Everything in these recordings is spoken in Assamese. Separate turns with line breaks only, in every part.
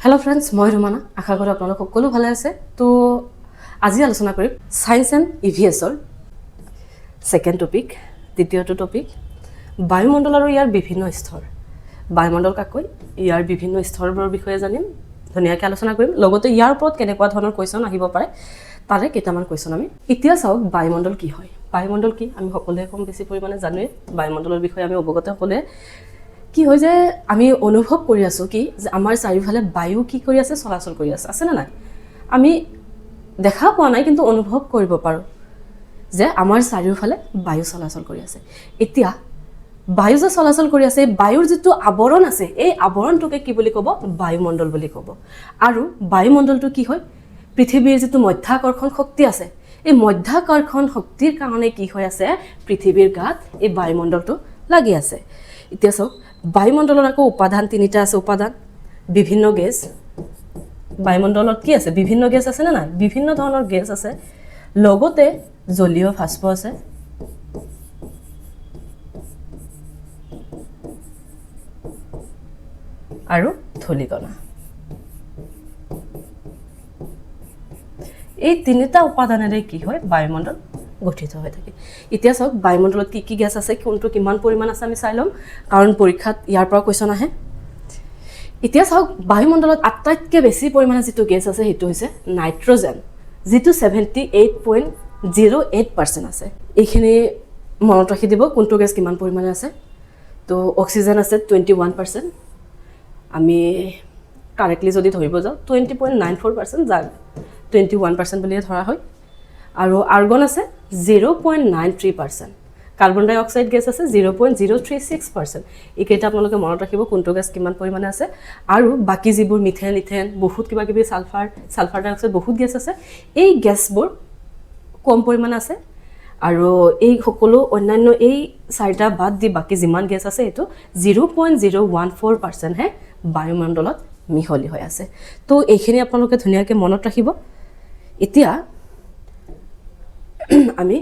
हेलो फ्रेंड्स मैं रुमाना आशा करूँ आपलोक सकलो भाले आछे। तो आज आलोचना करिम साइंस एंड इभिएसर सेकेंड टपिक द्वितीय टपिक बायुमंडल और यार विभिन्न स्तर बायुमंडल काকৈ यार विभिन्न स्तरर विषय जानिम धुनियाके आलोचना करिम लगते यार ओपरत केनेकुवा धৰণৰ क्वेश्चन आहिब पारे तारे केटामान क्वेश्चन आमी इतिया चाওক बायुमंडल की হয় बायुमंडल की आमी সকলোৱে कम बेसी परिमाणे जानुৱে बायुमंडলৰ বিষয়ে आमी অৱগত হ'লে কি হয় যে আমি অনুভৱ কৰি আছো কি যে আমাৰ চাৰিওফালে বায়ু কি কৰি আছে চলাচল কৰি আছে না নাই আমি দেখা পোৱা নাই কিন্তু অনুভৱ কৰিব পাৰো যে আমাৰ চাৰিওফালে বায়ু চলাচল কৰি আছে এতিয়া বায়ু যে চলাচল কৰি আছে বায়ুৰ যেটো আৱৰণ আছে এই আৱৰণটোকে কি বুলি ক'ব বায়ুমণ্ডল বুলি ক'ব আৰু বায়ুমণ্ডলটো কি হয় পৃথিৱীৰ যেটো মধ্যাকৰ্ষণ শক্তি আছে এই মধ্যাকৰ্ষণ শক্তিৰ কাৰণে কি হৈ আছে পৃথিৱীৰ গাত এই বায়ুমণ্ডলটো লাগি আছে এতিয়া চাওক বায়ুমণ্ডলৰ আকৌ উপাদান তিনিটা আছে উপাদান বিভিন্ন গেছ বায়ুমণ্ডলত কি আছে বিভিন্ন গেছ আছে না নাই বিভিন্ন ধৰণৰ গেছ আছে লগতে জলীয় বাষ্প আছে আৰু ধূলিকণা এই তিনিটা উপাদানেৰে কি হয় বায়ুমণ্ডল গঠিত হৈ থাকে এতিয়া চাওক বায়ুমণ্ডলত কি কি গ্যাস আছে কোনটো কিমান পৰিমাণ আছে আমি চাই লম কাৰণ পৰীক্ষাত ইয়াৰ পৰা কোৱেশ্চন আহে এতিয়া চাওক বায়ুমণ্ডলত আটাইতকৈ বেছি পৰিমাণে যেটো গ্যাস আছে হেতু হৈছে নাইট্ৰজেন যেটো 78.08% আছে এইখিনি মনত ৰাখি দিব কোনটো গ্যাস কিমান পৰিমাণে আছে তো অক্সিজেন আছে 21% আমি কাৰেক্টলি যদি ধৰিব যাও 20.94% যাক 21% বুলি ধৰা হয় আৰু আৰ্গন আছে 0.93% কাৰ্বন ডাই অক্সাইড গ্যাস আছে 0.036% এইকেইটা আপোনালোকে মনত ৰাখিব কোনটো গ্যাস কিমান পৰিমাণে আছে আৰু বাকি যিবোৰ মিথেন ইথেন বহুত কিবা কিবি সালফাৰ ডাই অক্সাইড বহুত গ্যাস আছে এই গ্যাসবোৰ কম পৰিমাণে আছে আৰু এই সকলো অন্যান্য এই চাৰিটা বাদ দি বাকি যিমান গ্যাস আছে এটো 0.014% হে বায়ুমণ্ডলত মিহলি হৈ আছে তো এইখিনি আপোনালোকে ধুনিয়াকে মনত ৰাখিব এতিয়া আমি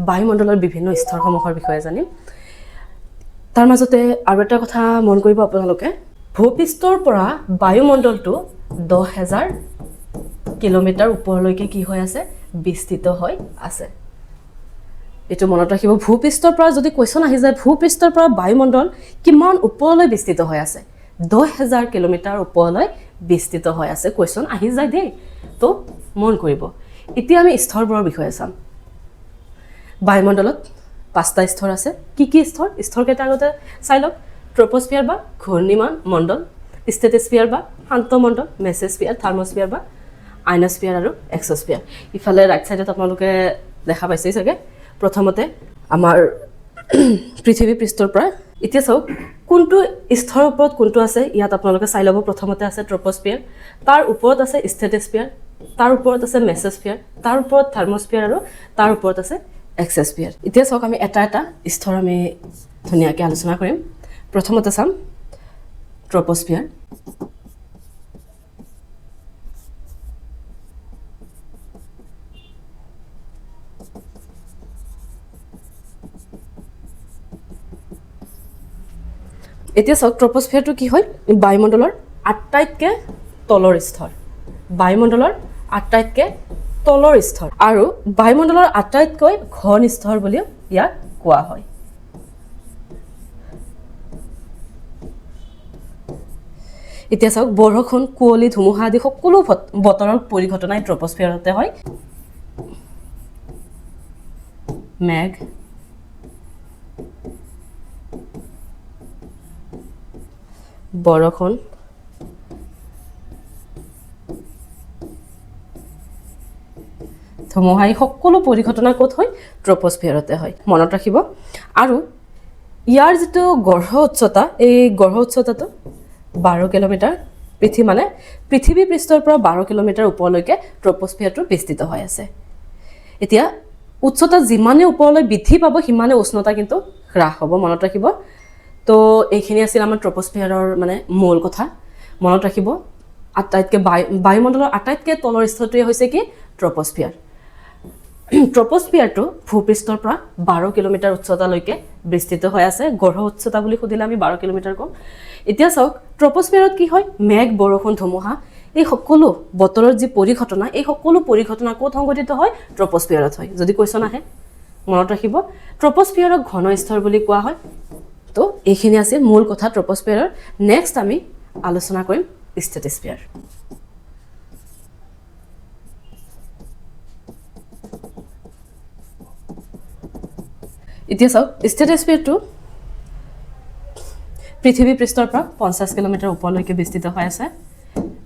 বায়ুমণ্ডলৰ বিভিন্ন স্তৰসমূহৰ বিষয়ে জানিম তাৰ মাজতে আৰু এটা কথা মন কৰিব আপোনালোকে ভূপৃষ্ঠৰ পৰা বায়ুমণ্ডলটো 10000 কিলোমিটাৰ ওপৰলৈকে কি হৈ আছে বিস্তৃত হৈ আছে এটো মনত ৰাখিব ভূপৃষ্ঠৰ পৰা যদি কোৱেশ্চন আহি যায় ভূপৃষ্ঠৰ পৰা বায়ুমণ্ডল কিমান ওপৰলৈ বিস্তৃত হৈ আছে 10000 কিলোমিটাৰ ওপৰলৈ বিস্তৃত হৈ আছে কোৱেশ্চন আহি যায় দেই তো মন কৰিব এতিয়া আমি স্তৰবোৰৰ বিষয়ে চাম বায়ুমণ্ডলত পাঁচটা স্তৰ আছে কি কি স্তৰ কেইটা আগতে চাই লওক ট্ৰপোস্ফিয়াৰ বা ঘূৰ্ণিমান মণ্ডল ষ্ট্ৰেটোস্ফিয়াৰ বা শান্ত মণ্ডল মেসোস্ফিয়াৰ থাৰ্মোস্ফিয়াৰ বা আয়নোস্ফিয়াৰ আৰু এক্সোস্ফিয়াৰ ইফালে ৰাইট সাইডত আপোনালোকে দেখা পাইছে চাগে প্ৰথমতে আমাৰ পৃথিৱী পৃষ্ঠৰ পৰা এতিয়া চাওক কোনটো স্তৰৰ ওপৰত কোনটো আছে ইয়াত আপোনালোকে চাই লব প্ৰথমতে আছে ট্ৰপোস্ফিয়াৰ তাৰ ওপৰত আছে ষ্ট্ৰেটোস্ফিয়াৰ তাৰ ওপৰত আছে মেসোস্ফিয়াৰ তাৰ ওপৰত থাৰ্মোস্ফিয়াৰ আৰু তাৰ ওপৰত আছে এক্সোস্ফিয়াৰ এতিয়া চাওক আমি এটা এটা স্তৰ আমি ধুনিয়াকে আলোচনা কৰিম প্ৰথমতে চাম ট্ৰপোস্ফিয়াৰ এতিয়া চাওক ট্ৰপোস্ফিয়াৰটো কি হয় বায়ুমণ্ডলৰ আটাইতকৈ তলৰ স্তৰ বায়ুমণ্ডলৰ আটাইতকৈ তলৰ স্তৰ আৰু বায়ুমণ্ডলৰ আটাইতকৈ ঘন স্তৰ বুলি ইয়াক কোৱা হয় এতিয়া চাওক বৰষুণ কুঁৱলী ধুমুহা আদি সকলো বতৰৰ পৰিঘটনাই ট্ৰপোস্ফিয়াৰতে হয় মেঘ বৰষুণ ধুমুহা সকলো পৰিঘটনা ক'ত হয় ট্ৰপোস্ফিয়াৰতে হয় মনত ৰাখিব আৰু ইয়াৰ যেটো গড় উচ্চতা এই গড় উচ্চতাটো 12 কিলোমিটাৰ পৃথিৱী পৃষ্ঠৰ পৰা 12 কিলোমিটাৰ ওপৰলৈকে ট্ৰপোস্ফিয়াৰটো বিস্তৃত হৈ আছে এতিয়া উচ্চতা যিমানে ওপৰলৈ বৃদ্ধি পাব সিমানে উষ্ণতা কিন্তু হ্ৰাস হ'ব মনত ৰাখিব তো এইখিনি আছিল আমাৰ ট্ৰপোস্ফিয়াৰৰ মানে মূল কথা মনত ৰাখিব আটাইতকৈ বায়ুমণ্ডলৰ আটাইতকৈ তলৰ স্তৰটোৱে হৈছে কি ট্ৰপোস্ফিয়াৰ ট্ৰপোস্ফিয়াৰটো ভূপৃষ্ঠৰ পৰা 12 কিলোমিটাৰ উচ্চতালৈকে বিস্তৃত হৈ আছে গড় উচ্চতা বুলি খুদিলে আমি 12 কিলোমিটাৰ কম এতিয়া চাওক ট্ৰপোস্ফিয়াৰত কি হয় মেঘ বৰষুণ ধুমুহা এই সকলো বতৰৰ যি পৰিঘটনা এই সকলো পৰিঘটনা ক'ত সংঘটিত হয় ট্ৰপোস্ফিয়াৰত হয় যদি কোৱেশ্চন আহে মনত ৰাখিব ট্ৰপোস্ফিয়াৰক ঘন স্তৰ বুলি কোৱা হয় তো এইখিনি আছিল মূল কথা ট্ৰপোস্ফিয়াৰৰ নেক্সট আমি আলোচনা কৰিম ষ্ট্ৰেটোস্ফিয়াৰ এতিয়া চাওক ষ্ট্ৰেটোস্ফিয়াৰটো পৃথিৱী পৃষ্ঠৰ পৰা 50 কিলোমিটাৰ ওপৰলৈকে বিস্তৃত হৈ আছে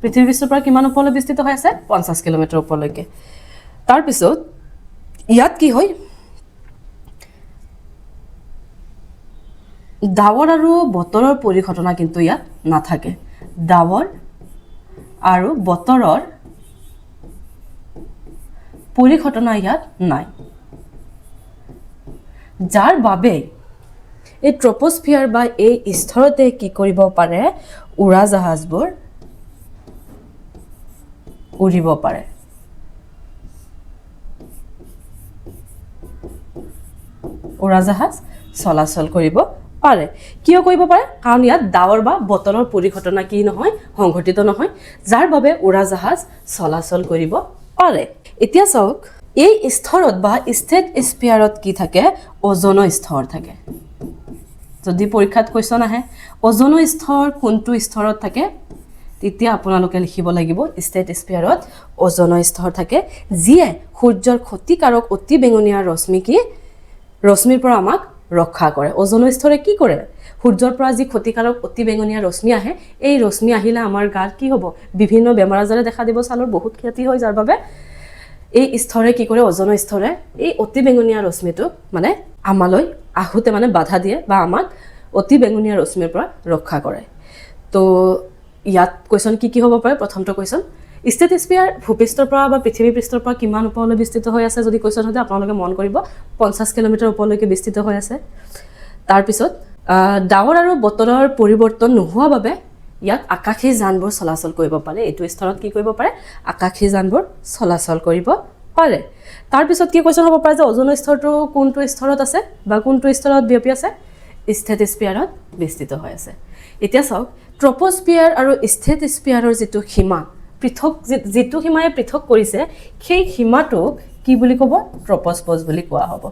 পৃথিৱী পৃষ্ঠৰ পৰা কিমান ওপৰলৈ বিস্তৃত হৈ আছে 50 কিলোমিটাৰ ওপৰলৈকে তাৰ পিছত ইয়াত কি হয় ডাৱৰ আৰু বতৰৰ পৰিঘটনা কিন্তু ইয়াত নাথাকে ডাৱৰ আৰু বতৰৰ পৰিঘটনা ইয়াত নাই যাৰ বাবে এই ট্ৰপোস্ফিয়াৰ বা এই স্তৰতে কি কৰিব পাৰে উৰাজাহাজবোৰ উৰিব পাৰে উৰাজাহাজ চলাচল কৰিব পাৰে কিয় কৰিব পাৰে কাৰণ ইয়াত ডাৱৰ বা বতৰৰ পৰিঘটনা কি নহয় সংঘটিত নহয় যাৰ বাবে উৰাজাহাজ চলাচল কৰিব পাৰে এতিয়া চাওক এই স্তৰত বা ষ্ট্ৰেটোস্ফিয়াৰত কি থাকে ওজন স্তৰ থাকে যদি পৰীক্ষাত কোৱেশ্চন আহে ওজন স্তৰ কোনটো স্তৰত থাকে তেতিয়া আপোনালোকে লিখিব লাগিব ষ্ট্ৰেটোস্ফিয়াৰত ওজন স্তৰ থাকে যিয়ে সূৰ্যৰ ক্ষতিকাৰক অতি বেঙুনীয়া ৰশ্মিৰ পৰা আমাক ৰক্ষা কৰে ওজন স্তৰে কি কৰে সূৰ্যৰ পৰা যি ক্ষতিকাৰক অতি বেঙুনীয়া ৰশ্মি আহে এই ৰশ্মি আহিলে আমাৰ গাত কি হ'ব বিভিন্ন বেমাৰ আজাৰে দেখা দিব ছালৰ বহুত ক্ষতি হয় যাৰ বাবে এই স্তৰে কি কৰে ওজন স্তৰে এই অতি বেঙুনীয়া ৰশ্মিটো মানে আমালৈ আহুতে মানে বাধা দিয়ে বা আমাক অতি বেঙুনীয়া ৰশ্মিৰ পৰা ৰক্ষা কৰে তো ইয়াত কোৱেশ্চন কি হ'ব পাৰে প্ৰথমটো কোৱেশ্চন ষ্ট্ৰেটোস্ফিয়াৰ ভূপৃষ্ঠৰ পৰা বা পৃথিৱী পৃষ্ঠৰ পৰা কিমান ওপৰলৈ বিস্তৃত হৈ আছে যদি কোৱেশ্চন হয় আপোনালোকে মন কৰিব 50 কিলোমিটাৰ ওপৰলৈকে বিস্তৃত হৈ আছে তাৰ পিছত ডাৱৰ আৰু বতৰৰ পৰিৱৰ্তন নোহোৱা বাবে ইয়াত আকাশী যানবোৰ চলাচল কৰিব পাৰে এইটো স্তৰত কি কৰিব পাৰে আকাশী যানবোৰ চলাচল কৰিব পাৰে তাৰ পিছত কি কোৱেশ্চন হ'ব পাৰে যে ওজন স্তৰটো কোনটো স্তৰত আছে বা কোনটো স্তৰত বিয়পি আছে ষ্ট্ৰেটোস্ফিয়াৰত বিস্তৃত হৈ আছে এতিয়া চাওক ট্ৰপোস্ফিয়াৰ আৰু ষ্ট্ৰেটোস্ফিয়াৰৰ যিটো সীমা পৃথক যিটো সীমায়ে পৃথক কৰিছে সেই সীমাটোক কি বুলি ক'ব ট্ৰপোস্পজ বুলি কোৱা হ'ব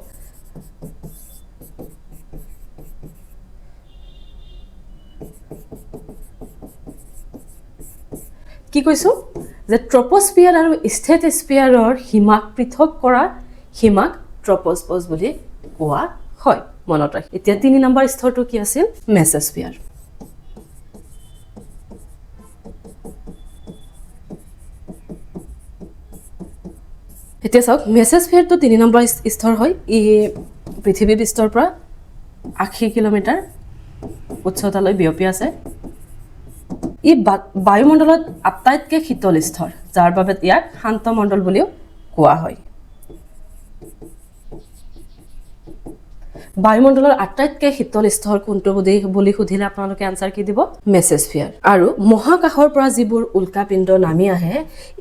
কি কৈছো যে ট্ৰপোস্ফিয়াৰ আৰু ষ্ট্ৰেটোস্ফিয়াৰৰ সীমাক পৃথক কৰা সীমাক ট্ৰপোস্পজ বুলি কোৱা হয় মনত ৰাখি এতিয়া 3 নম্বৰ স্তৰটো কি আছিল মেসোস্ফিয়াৰ এতিয়া চাওক মেসোস্ফিয়াৰটো 3 নম্বৰ স্তৰ হয় ই পৃথিৱী পৃষ্ঠৰ পৰা 80 কিলোমিটাৰ উচ্চতালৈ বিয়পি আছে ই বায়ুমণ্ডলত আটাইতকৈ শীতল স্তৰ যাৰ বাবে ইয়াক শান্ত মণ্ডল বুলিও কোৱা হয় বায়ুমণ্ডলৰ আটাইতকৈ শীতল স্তৰ কোনটো বুলি সুধিলে আপোনালোকে আনসাৰ কি দিব মেসোস্ফিয়াৰ আৰু মহাকাশৰ পৰা যিবোৰ উল্কাপিণ্ড নামি আহে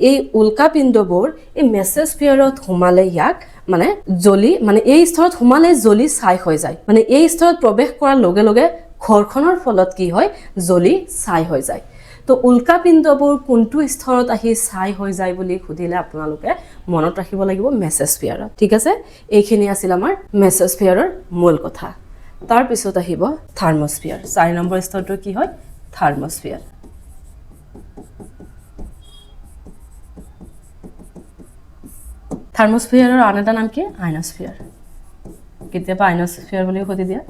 এই উল্কাপিণ্ডবোৰ এই মেসোস্ফিয়াৰত সোমালে ইয়াক মানে জ্বলি মানে এই স্তৰত সোমালে জ্বলি ছাই হৈ যায় মানে এই স্তৰত প্ৰৱেশ কৰাৰ লগে লগে ঘৰ্ষণৰ ফলত কি হয় জ্বলি ছাই হৈ যায় তো উল্কাপিণ্ডবোৰ কোনটো স্তৰত আহি ছাই হৈ যায় বুলি সুধিলে আপোনালোকে মনত ৰাখিব লাগিব মেসোস্ফিয়াৰত ঠিক আছে এইখিনি আছিল আমাৰ মেসোস্ফিয়াৰৰ মূল কথা তাৰ পিছত আহিব থাৰ্মোস্ফিয়াৰ 4 নম্বৰ স্তৰটো কি হয় থাৰ্মোস্ফিয়াৰ থাৰ্মোস্ফিয়াৰৰ আন এটা নাম কি আয়নোস্ফিয়াৰ কেতিয়াবা আয়নোস্ফিয়াৰ বুলি সুধি দিয়া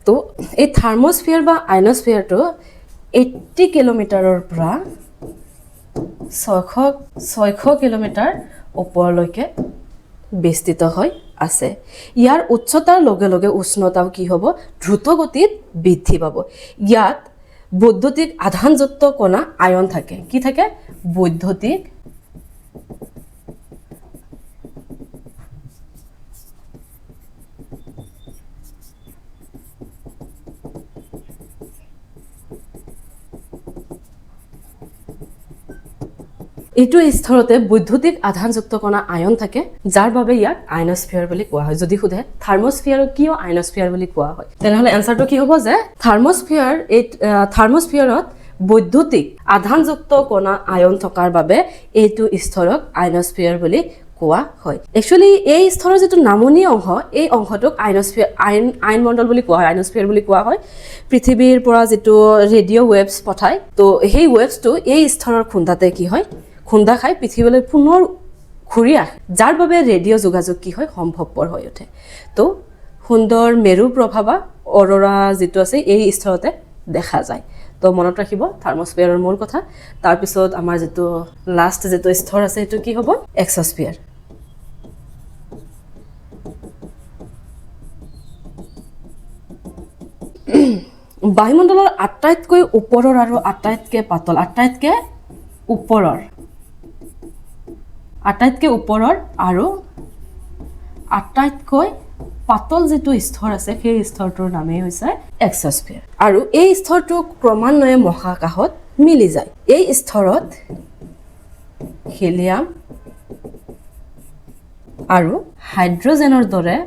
তো এই থাৰ্মোস্ফিয়াৰ বা আয়নোস্ফিয়াৰটো 80 কিলোমিটাৰৰ পৰা 600 কিলোমিটাৰ ওপৰলৈকে বিস্তৃত হৈ আছে ইয়াৰ উচ্চতাৰ লগে লগে উষ্ণতাও কি হ'ব দ্ৰুত গতিত বৃদ্ধি পাব ইয়াত বৈদ্যুতিক আধানযুক্ত কণা আয়ন থাকে কি থাকে বৈদ্যুতিক এইটো স্তৰতে বৈদ্যুতিক আধানযুক্ত কণা আয়ন থাকে, যাৰ বাবে ইয়াক আয়নস্ফিয়াৰ বুলি কোৱা হয়। যদি সোধে থাৰ্মস্ফিয়াৰক কিয় আয়নস্ফিয়াৰ বুলি কোৱা হয়, তেনেহ'লে এনচাৰটো কি হ'ব যে থাৰ্মস্ফিয়াৰত বৈদ্যুতিক আধানযুক্ত কণা আয়ন থকাৰ বাবে এইটো স্তৰক আয়নস্ফিয়াৰ বুলি কোৱা হয়। একচুৱেলি এই স্তৰৰ যিটো নামনি অংশ, এই অংশটোক আয়নমণ্ডল বুলি কোৱা হয়, আয়নস্ফিয়াৰ বুলি কোৱা হয়। পৃথিৱীৰ পৰা যিটো ৰেডিঅ' ৱেভছ পঠায়, তো সেই ৱেভছটো এই স্তৰৰ খুন্দাতে কি হয়, খুন্দা খাই পৃথিৱীলৈ পুনৰ ঘূৰি আহে, যাৰ বাবে ৰেডিঅ' যোগাযোগ কি হয়, সম্ভৱপৰ হৈ উঠে। তো সুন্দৰ মেৰু প্ৰভাৱা অৰৰা যিটো আছে এই স্তৰতে দেখা যায়। তো মনত ৰাখিব থাৰ্মস্ফিয়াৰৰ মূল কথা। তাৰপিছত আমাৰ যিটো লাষ্ট যিটো স্তৰ আছে সেইটো কি হ'ব, এক্সস্ফিয়াৰ। বায়ুমণ্ডলৰ আটাইতকৈ ওপৰৰ আৰু আটাইতকৈ পাতল, আটাইতকৈ ওপৰৰ আৰু আটাইতকৈ পাতল যিটো স্তৰ আছে সেই স্তৰটোৰ নামেই হৈছে এক্সস্ফিয়াৰ। আৰু এই স্তৰটো ক্ৰমান্বয়ে মহাকাশত মিলি যায়। এই স্তৰত হিলিয়াম আৰু হাইড্ৰজেনৰ দৰে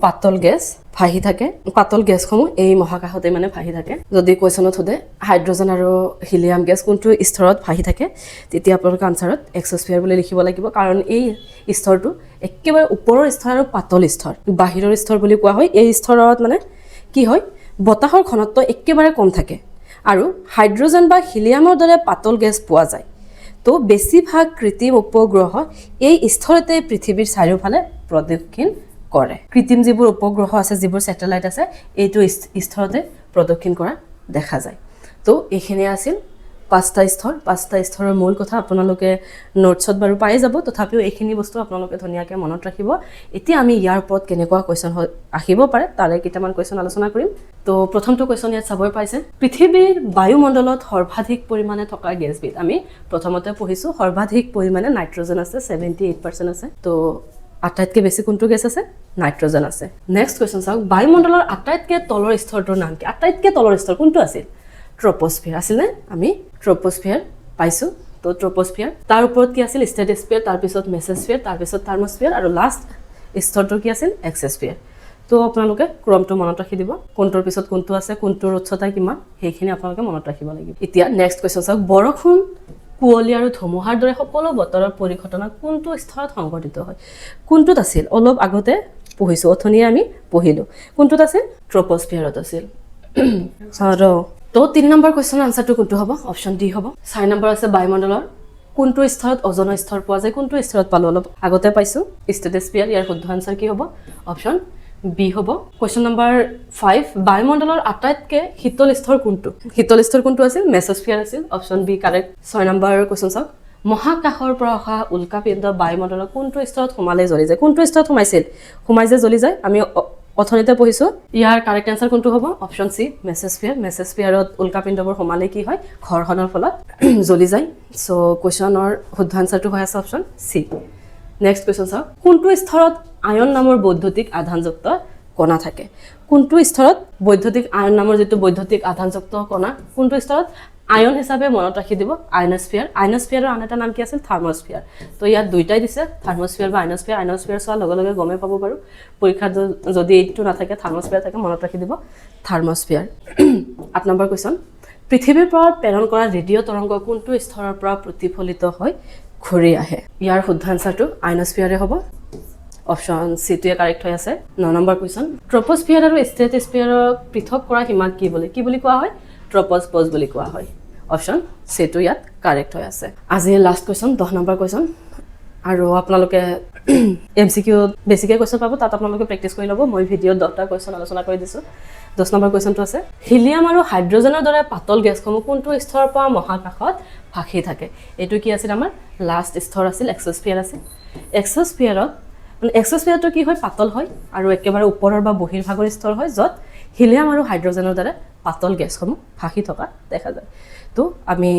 পাতল গেছ ভাহি থাকে। পাতল গেছসমূহ এই মহাকাশতে মানে ভাহি থাকে। যদি কুৱেশ্যনত সোধে হাইড্ৰজেন আৰু হিলিয়াম গেছ কোনটো স্তৰত ভাহি থাকে, তেতিয়া আপোনালোকে আনচাৰত এক্সস্ফিয়াৰ বুলি লিখিব লাগিব, কাৰণ এই স্তৰটো একেবাৰে ওপৰৰ স্তৰ আৰু পাতল স্তৰ, বাহিৰৰ স্তৰ বুলি কোৱা হয়। এই স্তৰত মানে কি হয়, বতাহৰ ঘনত্ব একেবাৰে কম থাকে আৰু হাইড্ৰজেন বা হিলিয়ামৰ দৰে পাতল গেছ পোৱা যায়। তো বেছিভাগ কৃত্ৰিম উপগ্ৰহ এই স্তৰতে পৃথিৱীৰ চাৰিওফালে প্ৰদক্ষিণ কৰে। কৃত্ৰিম যিবোৰ উপগ্ৰহ আছে, যিবোৰ ছেটেলাইট আছে, এইটো স্তৰতে প্ৰদক্ষিণ কৰা দেখা যায়। তো এইখিনি আছিল 5টা স্তৰ। 5টা স্তৰৰ মূল কথা আপোনালোকে নোটছত বাৰু পাই যাব, তথাপিও এইখিনি বস্তু আপোনালোকে ধুনীয়াকৈ মনত ৰাখিব। এতিয়া আমি ইয়াৰ ওপৰত কেনেকুৱা কুৱেশ্যন আহিব পাৰে তাৰে কেইটামান কুৱেশ্যন আলোচনা কৰিম। তো প্ৰথমটো কুৱেশ্যন ইয়াত চাবই পাইছে, পৃথিৱীৰ বায়ুমণ্ডলত সৰ্বাধিক পৰিমাণে থকা গেছবিধ। আমি প্ৰথমতে পঢ়িছোঁ সৰ্বাধিক পৰিমাণে নাইট্ৰজেন আছে, 78% আছে। তো আটাইতকৈ বেছি কোনটো গেছ আছে, নাইট্ৰজেন আছে। নেক্সট কুৱেশ্যন চাওক, বায়ুমণ্ডলৰ আটাইতকৈ তলৰ স্তৰটোৰ নাম কি? আটাইতকৈ তলৰ স্তৰ কোনটো আছিল? ট্ৰপস্ফিয়াৰ আছিলে। আমি ট্ৰপস্ফিয়াৰ পাইছোঁ। তো ট্ৰপস্ফিয়াৰ, তাৰ ওপৰত কি আছিল? ষ্ট্ৰেটোস্ফিয়াৰ, তাৰপিছত মেছস্ফিয়াৰ, তাৰপিছত থাৰ্মস্ফিয়াৰ, আৰু লাষ্ট স্তৰটো কি আছিল? এক্সস্ফিয়াৰ। তো আপোনালোকে ক্ৰমটো মনত ৰাখি দিব, কোনটোৰ পিছত কোনটো আছে, কোনটোৰ উচ্চতা কিমান, সেইখিনি আপোনালোকে মনত ৰাখিব লাগিব। এতিয়া নেক্সট কুৱেশ্যন চাওক, বৰষুণ, কুঁৱলী আৰু ধুমুহাৰ দৰে সকলো বতৰৰ পৰিঘটনা কোনটো স্তৰত সংঘটিত হয়? কোনটোত আছিল? অলপ আগতে পঢ়িছোঁ, অথনিয়ে আমি পঢ়িলোঁ। কোনটোত আছিল? ট্ৰপস্ফিয়াৰত আছিল। আৰু তো 3 নম্বৰ কুৱেশ্যনৰ আনচাৰটো কোনটো হ'ব? অপশ্যন ডি হ'ব। 4 নম্বৰ আছে বায়ুমণ্ডলৰ কোনটো স্তৰত অজনৰ স্তৰ পোৱা যায়? কোনটো স্তৰত পালোঁ? অলপ আগতে পাইছোঁ, ষ্ট্ৰেটোস্ফিয়াৰ। ইয়াৰ শুদ্ধ আনচাৰ কি হ'ব? অপশ্যন বি হ'ব। কুৱেশ্যন নম্বৰ 5, বায়ুমণ্ডলৰ আটাইতকৈ শীতল স্তৰ কোনটো? শীতল স্তৰ কোনটো আছিল? মেছস্ফিয়াৰ আছিল। Option B correct. 6 number question চাওক, মহাকাশৰ পৰা অহা উল্কাপিণ্ড বায়ুমণ্ডলৰ কোনটো স্তৰত সোমালে জ্বলি যায়? কোনটো স্তৰত সোমাই যে জ্বলি যায়? আমি অথনিতে পঢ়িছোঁ। ইয়াৰ কাৰেক্ট এনচাৰ কোনটো হ'ব? Option C, মেছস্ফিয়াৰ। মেছস্ফিয়াৰত উল্কাপিণ্ডবোৰ সোমালে কি হয়? ঘৰ্ষণৰ ফলত জ্বলি যায়। চ' কুৱেশ্যনৰ শুদ্ধ আনচাৰটো হৈ আছে অপশ্যন চি। নেক্সট কুৱেশ্যন চাওক, কোনটো স্তৰত আয়ন নামৰ বৈদ্যুতিক আধানযুক্ত কণা থাকে? কোনটো স্তৰত আয়ন নামৰ যিটো বৈদ্যুতিক আধানযুক্ত কণা, কোনটো স্তৰত? আয়ন হিচাপে মনত ৰাখি দিব আয়নস্ফিয়াৰ। আয়নস্ফিয়াৰৰ আন এটা নাম কি আছিল? থাৰ্মস্ফিয়াৰ। তো ইয়াত দুইটাই দিছে, থাৰ্মস্ফিয়াৰ বা আয়নস্ফিয়াৰ। আয়নস্ফিয়াৰ চোৱাৰ লগে লগে গমেই পাব বাৰু, পৰীক্ষাত যদি এইটো নাথাকে, থাৰ্মস্ফিয়াৰ থাকে, মনত ৰাখি দিব থাৰ্মস্ফিয়াৰ। 8 নম্বৰ কুৱেশ্যন, পৃথিৱীৰ পৰা প্ৰেৰণ কৰা ৰেডিঅ' তৰংগ কোনটো স্তৰৰ পৰা প্ৰতিফলিত হৈ ঘূৰি আহে? ইয়াৰ শুদ্ধ আনচাৰটো আয়নস্ফিয়াৰে হ'ব। অপশ্যন চিটোৱে কাৰেক্ট হৈ আছে। 9 নম্বৰ কুৱেশ্যন, ট্ৰপস্ফিয়াৰ আৰু ষ্ট্ৰেটোস্ফিয়াৰক পৃথক কৰা সীমাক কি বুলি কোৱা হয়? ট্ৰপ'জপ'জ বুলি কোৱা হয়। অপশ্যন চিটো ইয়াত কাৰেক্ট হৈ আছে। আজি লাষ্ট কুৱেশ্যন, 10 নম্বৰ কুৱেশ্যন। আৰু আপোনালোকে MCQ বেছিকৈ কুৱেশ্যন পাব, তাত আপোনালোকে প্ৰেক্টিছ কৰি ল'ব। মই ভিডিঅ'ত 10টা কুৱেশ্যন আলোচনা কৰি দিছোঁ। 10 নম্বৰ কুৱেশ্যনটো আছে, হিলিয়াম আৰু হাইড্ৰজেনৰ দৰে পাতল গেছসমূহ কোনটো স্তৰৰ পৰা মহাকাশত ভাসি থাকে? এইটো কি আছিল? আমাৰ লাষ্ট স্তৰ আছিল, এক্সস্ফিয়াৰ আছিল। এক্সস্ফিয়াৰটো কি হয়? পাতল হয় আৰু একেবাৰে ওপৰৰ বা বহিৰ্ভাগৰ স্তৰ হয়, য'ত হিলিয়াম আৰু হাইড্ৰজেনৰ দৰে পাতল গেছসমূহ ভাসি থকা দেখা যায়। তো আমি